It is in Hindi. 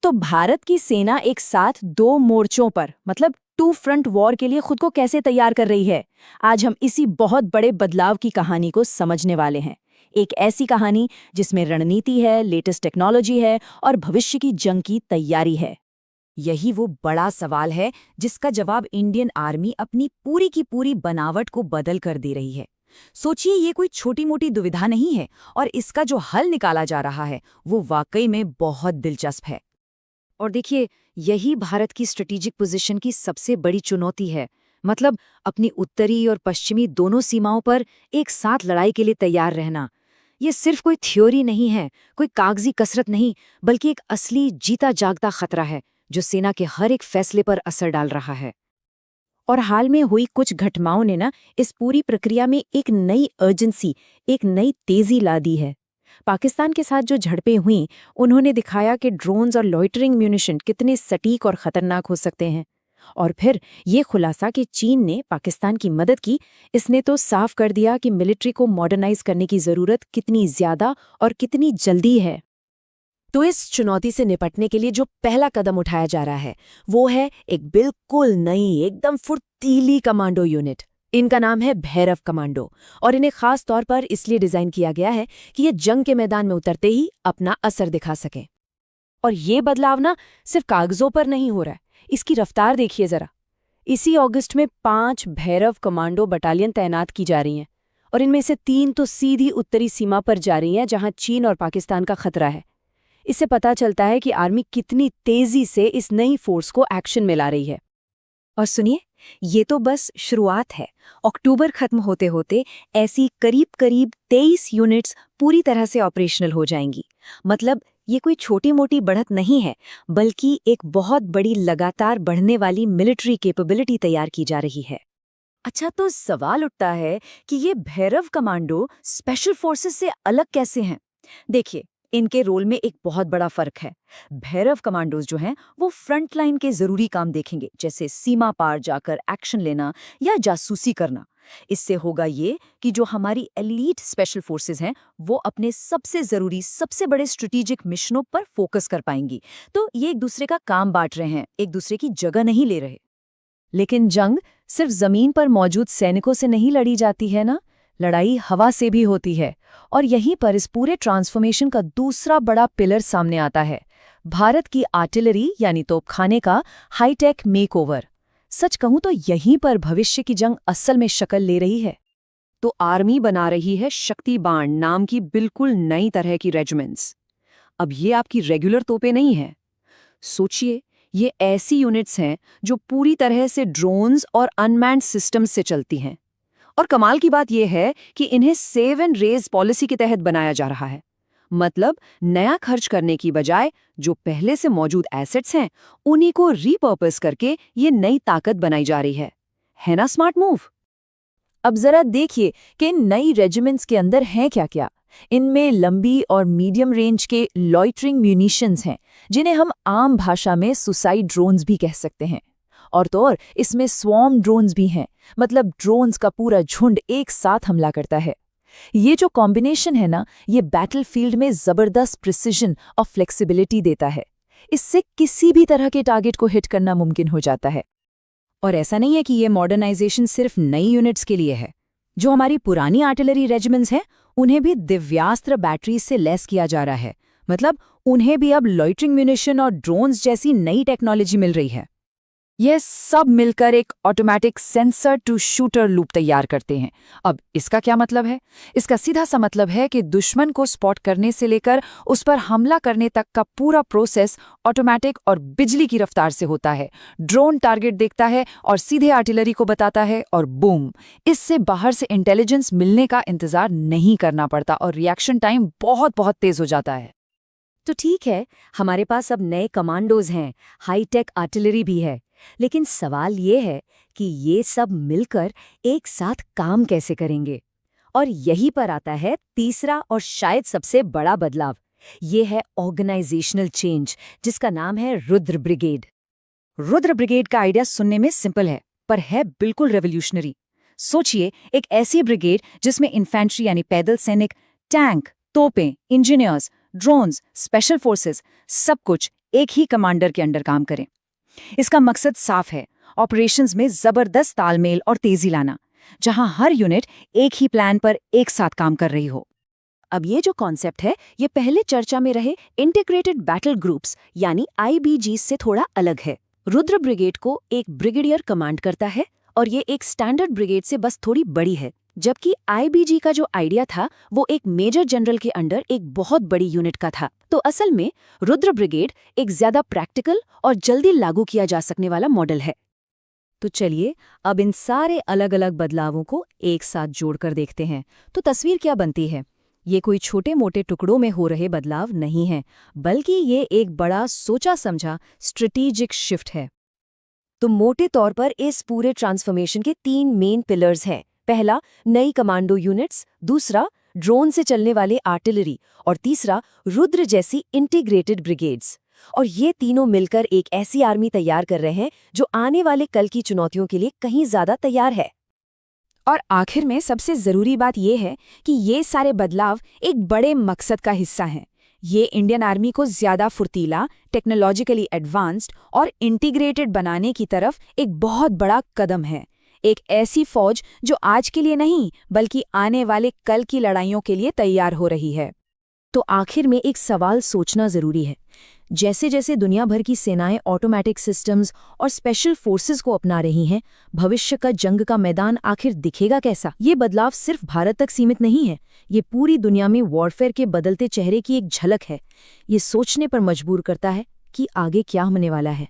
तो भारत की सेना एक साथ दो मोर्चों पर मतलब टू फ्रंट वॉर के लिए खुद को कैसे तैयार कर रही है, आज हम इसी बहुत बड़े बदलाव की कहानी को समझने वाले हैं। एक ऐसी कहानी जिसमें रणनीति है, लेटेस्ट टेक्नोलॉजी है और भविष्य की जंग की तैयारी है। यही वो बड़ा सवाल है जिसका जवाब इंडियन आर्मी अपनी पूरी की पूरी बनावट को बदल कर दे रही है। सोचिए, ये कोई छोटी मोटी दुविधा नहीं है और इसका जो हल निकाला जा रहा है वो वाकई में बहुत दिलचस्प है। और देखिए, यही भारत की स्ट्रेटेजिक पोजीशन की सबसे बड़ी चुनौती है। मतलब अपनी उत्तरी और पश्चिमी दोनों सीमाओं पर एक साथ लड़ाई के लिए तैयार रहना। ये सिर्फ कोई थ्योरी नहीं है, कोई कागजी कसरत नहीं, बल्कि एक असली जीता जागता खतरा है जो सेना के हर एक फैसले पर असर डाल रहा है। और हाल में हुई कुछ घटनाओं ने ना इस पूरी प्रक्रिया में एक नई अर्जेंसी, एक नई तेजी ला दी है। पाकिस्तान के साथ जो झड़पें हुईं, उन्होंने दिखाया कि ड्रोन्स और लॉइटरिंग म्यूनिशन कितने सटीक और खतरनाक हो सकते हैं। और फिर ये खुलासा कि चीन ने पाकिस्तान की मदद की, इसने तो साफ कर दिया कि मिलिट्री को मॉडर्नाइज करने की जरूरत कितनी ज्यादा और कितनी जल्दी है। तो इस चुनौती से निपटने के लिए जो पहला कदम उठाया जा रहा है वो है एक बिल्कुल नई, एकदम फुर्तीली कमांडो यूनिट। इनका नाम है भैरव कमांडो और इन्हें खास तौर पर इसलिए डिजाइन किया गया है कि ये जंग के मैदान में उतरते ही अपना असर दिखा सकें। और ये बदलाव ना सिर्फ कागजों पर नहीं हो रहा है, इसकी रफ्तार देखिए जरा। इसी अगस्त में 5 भैरव कमांडो बटालियन तैनात की जा रही हैं और इनमें से 3 तो सीधी उत्तरी सीमा पर जा रही हैं जहां चीन और पाकिस्तान का खतरा है। इससे पता चलता है कि आर्मी कितनी तेजी से इस नई फोर्स को एक्शन में ला रही है। और सुनिए, ये तो बस शुरुआत है। अक्टूबर खत्म होते होते ऐसी करीब करीब 23 यूनिट्स पूरी तरह से ऑपरेशनल हो जाएंगी। मतलब ये कोई छोटी मोटी बढ़त नहीं है, बल्कि एक बहुत बड़ी लगातार बढ़ने वाली मिलिट्री कैपेबिलिटी तैयार की जा रही है। अच्छा, तो सवाल उठता है कि ये भैरव कमांडो स्पेशल फोर्सेस से अलग कैसे हैं? देखिए, इनके रोल में एक बहुत बड़ा फर्क है। भैरव कमांडोज जो हैं वो फ्रंट लाइन के जरूरी काम देखेंगे, जैसे सीमा पार जाकर एक्शन लेना या जासूसी करना। इससे होगा ये कि जो हमारी एलीट स्पेशल फोर्सेस हैं वो अपने सबसे जरूरी, सबसे बड़े स्ट्रेटेजिक मिशनों पर फोकस कर पाएंगी। तो ये एक दूसरे का काम बांट रहे हैं, एक दूसरे की जगह नहीं ले रहे। लेकिन जंग सिर्फ जमीन पर मौजूद सैनिकों से नहीं लड़ी जाती है ना, लड़ाई हवा से भी होती है। और यहीं पर इस पूरे ट्रांसफॉर्मेशन का दूसरा बड़ा पिलर सामने आता है, भारत की आर्टिलरी यानी तोपखाने का हाईटेक मेकओवर। सच कहूं तो यहीं पर भविष्य की जंग असल में शक्ल ले रही है। तो आर्मी बना रही है शक्ति बाण नाम की बिल्कुल नई तरह की रेजिमेंट्स। अब ये आपकी रेगुलर तोपें नहीं हैं। सोचिए, ये ऐसी यूनिट्स हैं जो पूरी तरह से ड्रोन्स और अनमैन्ड सिस्टम्स से चलती हैं। और कमाल की बात यह है कि इन्हें सेव एंड रेज पॉलिसी के तहत बनाया जा रहा है। मतलब नया खर्च करने की बजाय जो पहले से मौजूद एसेट्स हैं उन्हीं को रीपर्पस करके ये नई ताकत बनाई जा रही है ना स्मार्ट मूव? अब जरा देखिए कि इन नई रेजिमेंट्स के अंदर हैं क्या-क्या। इनमें लंबी और मीडियम रेंज के लॉइटरिंग म्यूनिशंस हैं, जिन्हें हम आम भाषा में सुसाइड ड्रोन्स भी कह सकते हैं। और तो और इसमें स्वॉर्म ड्रोन्स भी हैं, मतलब ड्रोन्स का पूरा झुंड एक साथ हमला करता है। ये जो कॉम्बिनेशन है ना, ये बैटलफील्ड में जबरदस्त प्रिसिजन और फ्लेक्सिबिलिटी देता है। इससे किसी भी तरह के टारगेट को हिट करना मुमकिन हो जाता है। और ऐसा नहीं है कि ये मॉडर्नाइजेशन सिर्फ नई यूनिट्स के लिए है। जो हमारी पुरानी आर्टिलरी रेजिमेंट्स हैं उन्हें भी दिव्यास्त्र बैटरीज से लैस किया जा रहा है। मतलब उन्हें भी अब लॉइटरिंग म्यूनिशन और ड्रोन्स जैसी नई टेक्नोलॉजी मिल रही है। यह सब मिलकर एक automatic sensor to shooter loop तैयार करते हैं। अब इसका क्या मतलब है? इसका सीधा सा मतलब है कि दुश्मन को स्पॉट करने से लेकर उस पर हमला करने तक का पूरा प्रोसेस ऑटोमेटिक और बिजली की रफ्तार से होता है। ड्रोन टारगेट देखता है और सीधे आर्टिलरी को बताता है और बूम, इससे बाहर से इंटेलिजेंस मिलने का इंतजार नहीं करना पड़ता और रिएक्शन टाइम बहुत बहुत तेज हो जाता है। तो ठीक है, हमारे पास अब नए कमांडोज हैं, हाईटेक आर्टिलरी भी है। लेकिन सवाल ये है कि ये सब मिलकर एक साथ काम कैसे करेंगे? और यहीं पर आता है तीसरा और शायद सबसे बड़ा बदलाव। ये है ऑर्गेनाइजेशनल चेंज, जिसका नाम है रुद्र ब्रिगेड। रुद्र ब्रिगेड का आइडिया सुनने में सिंपल है, पर है बिल्कुल रेवोल्यूशनरी। सोचिए, एक ऐसी ब्रिगेड जिसमें इन्फेंट्री यानी पैदल सैनिक, टैंक, तोपें, इंजीनियर्स, ड्रोन्स, स्पेशल फोर्सेस, सब कुछ एक ही कमांडर के अंडर काम करें। इसका मकसद साफ है, ऑपरेशंस में जबरदस्त तालमेल और तेजी लाना, जहां हर यूनिट एक ही प्लान पर एक साथ काम कर रही हो। अब ये जो कॉन्सेप्ट है ये पहले चर्चा में रहे इंटीग्रेटेड बैटल ग्रुप्स यानी IBG से थोड़ा अलग है। रुद्र ब्रिगेड को एक ब्रिगेडियर कमांड करता है और ये एक स्टैंडर्ड ब्रिगेड से बस थोड़ी बड़ी है, जबकि IBG का जो आइडिया था वो एक मेजर जनरल के अंडर एक बहुत बड़ी यूनिट का था। तो असल में रुद्र ब्रिगेड एक ज्यादा प्रैक्टिकल और जल्दी लागू किया जा सकने वाला मॉडल है। तो चलिए अब इन सारे अलग अलग बदलावों को एक साथ जोड़कर देखते हैं, तो तस्वीर क्या बनती है। ये कोई छोटे मोटे टुकड़ों में हो रहे बदलाव नहीं हैं, बल्कि ये एक बड़ा सोचा समझा स्ट्रेटेजिक शिफ्ट है। तो मोटे तौर पर इस पूरे ट्रांसफॉर्मेशन के 3 मेन पिलर्स हैं। पहला, नई कमांडो यूनिट्स, दूसरा ड्रोन से चलने वाले आर्टिलरी और तीसरा रुद्र जैसी इंटीग्रेटेड ब्रिगेड्स। और ये तीनों मिलकर एक ऐसी आर्मी तैयार कर रहे हैं जो आने वाले कल की चुनौतियों के लिए कहीं ज्यादा तैयार है। और आखिर में सबसे जरूरी बात यह है कि ये सारे बदलाव एक बड़े मकसद का हिस्सा हैं। ये इंडियन आर्मी को ज्यादा फुर्तीला, टेक्नोलॉजिकली एडवांस्ड और इंटीग्रेटेड बनाने की तरफ एक बहुत बड़ा कदम है। एक ऐसी फौज जो आज के लिए नहीं बल्कि आने वाले कल की लड़ाइयों के लिए तैयार हो रही है। तो आखिर में एक सवाल सोचना जरूरी है। जैसे जैसे दुनिया भर की सेनाएं ऑटोमेटिक सिस्टम्स और स्पेशल फोर्सेस को अपना रही हैं, भविष्य का जंग का मैदान आखिर दिखेगा कैसा? ये बदलाव सिर्फ भारत तक सीमित नहीं है, ये पूरी दुनिया में वॉरफेयर के बदलते चेहरे की एक झलक है। ये सोचने पर मजबूर करता है कि आगे क्या होने वाला है।